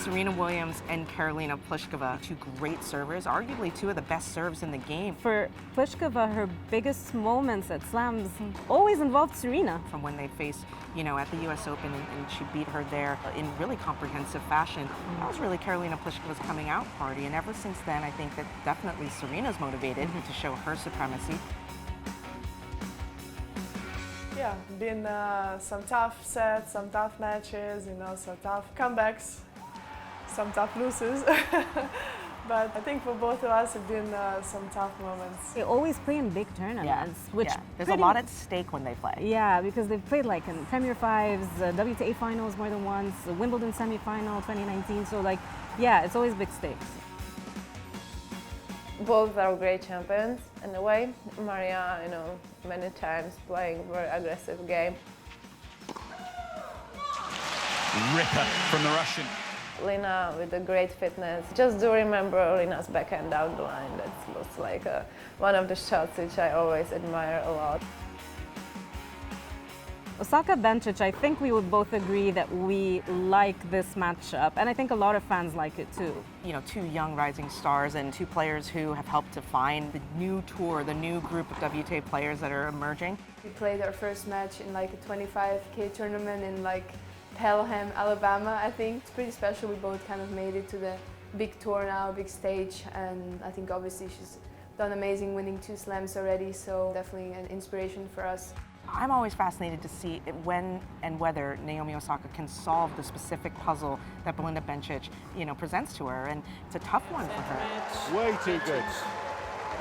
Serena Williams and Karolina Pliskova, two great servers, arguably two of the best serves in the game. For Pliskova, her biggest moments at slams always involved Serena. From when they faced, at the US Open and she beat her there in really comprehensive fashion. That was really Karolina Pliskova's coming out party, and ever since then I think that definitely Serena's motivated to show her supremacy. Yeah, been some tough sets, some tough matches, some tough comebacks, some tough losses. But I think for both of us, it's been some tough moments. They always play in big tournaments, which there's a lot at stake when they play. Yeah, because they've played like in Premier Fives, WTA finals more than once, the Wimbledon semifinal 2019. So it's always big stakes. Both are great champions in a way. Maria, many times playing very aggressive game. Ripper from the Russian. Lena with a great fitness. Just do remember Lena's backhand down the line. That looks like one of the shots which I always admire a lot. Osaka Bencic, I think we would both agree that we like this matchup, and I think a lot of fans like it too. Two young rising stars and two players who have helped define the new tour, the new group of WTA players that are emerging. We played our first match in a 25K tournament in Pelham, Alabama. I think it's pretty special. We both kind of made it to the big tour now, big stage, and I think obviously she's done amazing, winning 2 slams already, so definitely an inspiration for us. I'm always fascinated to see when and whether Naomi Osaka can solve the specific puzzle that Belinda Bencic, presents to her, and it's a tough one for her. Way too good.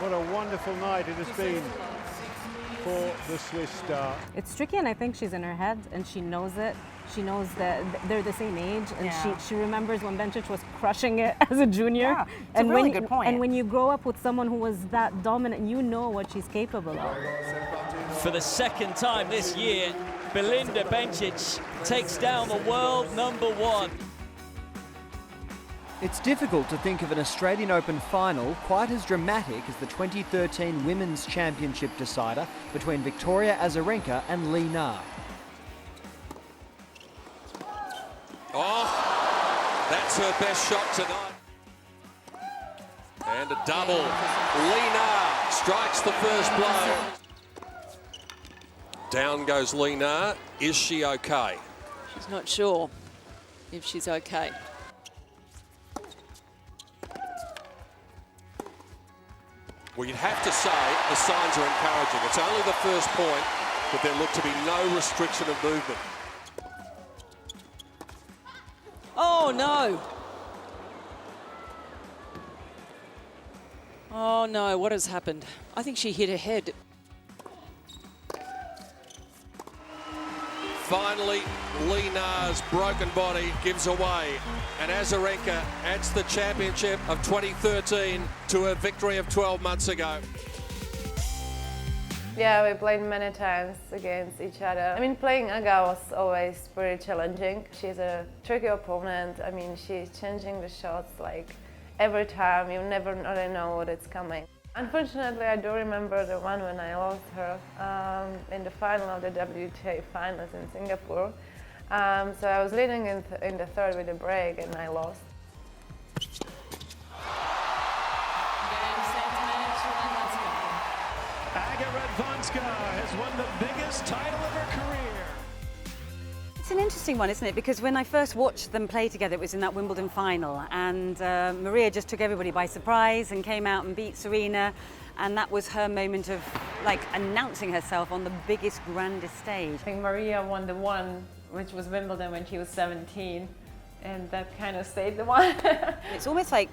What a wonderful night it has been for the Swiss star. It's tricky, and I think she's in her head, and she knows it. She knows that they're the same age, and she remembers when Bencic was crushing it as a junior. Yeah, it's a really good point. And when you grow up with someone who was that dominant, you know what she's capable of. For the second time this year, Belinda Bencic takes down the world #1. It's difficult to think of an Australian Open final quite as dramatic as the 2013 Women's Championship decider between Victoria Azarenka and Li Na. Oh, that's her best shot tonight. And a double. Li Na strikes the first blow. Down goes Li Na. Is she okay? She's not sure if she's okay. Well, you'd have to say the signs are encouraging. It's only the first point, but there looked to be no restriction of movement. Oh, no. Oh, no, what has happened? I think she hit her head. Finally, Li Na's broken body gives away, and Azarenka adds the championship of 2013 to her victory of 12 months ago. Yeah, we played many times against each other. Playing Aga was always very challenging. She's a tricky opponent. She's changing the shots every time. You never really know what is coming. Unfortunately, I do remember the one when I lost her in the final of the WTA finals in Singapore. So I was leading in the third with a break, and I lost. Aga Radwanska has won the biggest title of her career. It's an interesting one, isn't it? Because when I first watched them play together, it was in that Wimbledon final, and Maria just took everybody by surprise and came out and beat Serena, and that was her moment of announcing herself on the biggest, grandest stage. I think Maria won the one, which was Wimbledon when she was 17, and that kind of stayed the one. It's almost like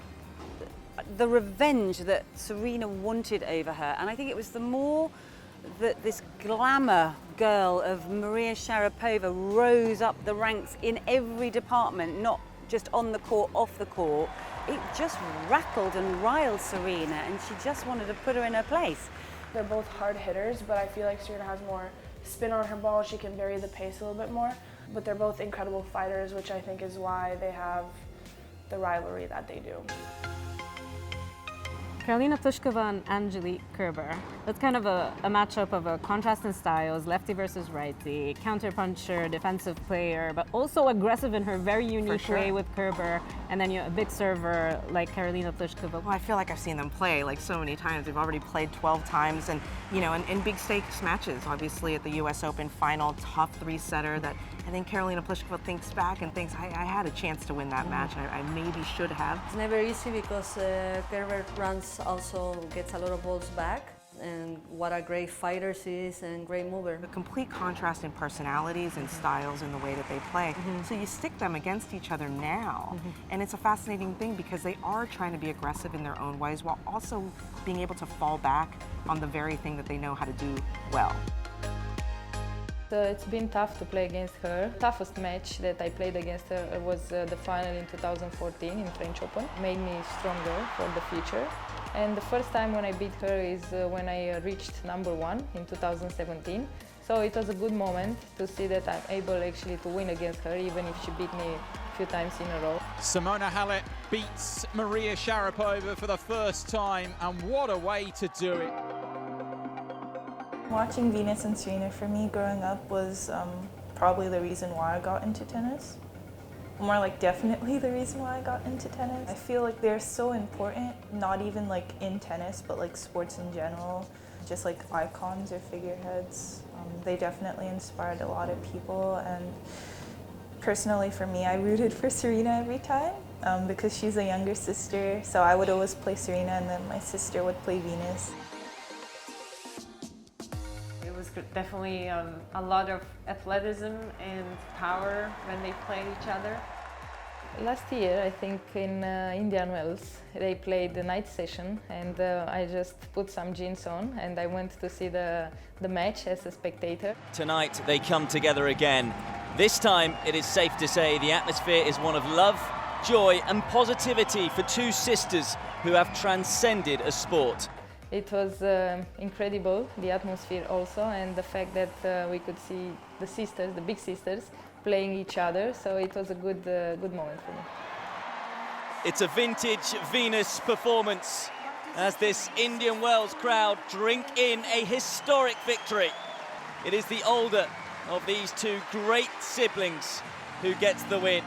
the revenge that Serena wanted over her, and I think it was the more that this glamour girl of Maria Sharapova rose up the ranks in every department, not just on the court, off the court, it just rattled and riled Serena, and she just wanted to put her in her place. They're both hard hitters, but I feel like Serena has more spin on her ball. She can vary the pace a little bit more, but they're both incredible fighters, which I think is why they have the rivalry that they do. Karolina Pliskova and Angelique Kerber. That's kind of a matchup of a contrast in styles, lefty versus righty, counterpuncher, defensive player, but also aggressive in her very unique way with Kerber, and then a big server like Karolina Pliskova. Well, I feel like I've seen them play like so many times. They've already played 12 times, and in big stakes matches. Obviously at the U.S. Open final, tough three-setter that I think Karolina Pliskova thinks back and thinks, I had a chance to win that match. I maybe should have. It's never easy because Kerber also gets a lot of balls back, and what a great fighter she is and great mover. A complete contrast in personalities and styles in the way that they play. So you stick them against each other now, and it's a fascinating thing because they are trying to be aggressive in their own ways while also being able to fall back on the very thing that they know how to do well. It's been tough to play against her. The toughest match that I played against her was the final in 2014 in French Open. Made me stronger for the future. And the first time when I beat her is when I reached #1 in 2017. So it was a good moment to see that I'm able actually to win against her, even if she beat me a few times in a row. Simona Halep beats Maria Sharapova for the first time, and what a way to do it. Watching Venus and Serena for me growing up was probably the reason why I got into tennis. More like definitely the reason why I got into tennis. I feel like they're so important, not even like in tennis, but like sports in general. Just like icons or figureheads. They definitely inspired a lot of people, and personally for me, I rooted for Serena every time because she's a younger sister, so I would always play Serena and then my sister would play Venus. It was definitely a lot of athleticism and power when they played each other. Last year, I think in Indian Wells, they played the night session, and I just put some jeans on and I went to see the match as a spectator. Tonight they come together again. This time it is safe to say the atmosphere is one of love, joy and positivity for two sisters who have transcended a sport. It was incredible, the atmosphere also, and the fact that we could see the sisters, the big sisters, playing each other, so it was a good moment for me. It's a vintage Venus performance as this Indian Wells crowd drink in a historic victory. It is the older of these two great siblings who gets the win.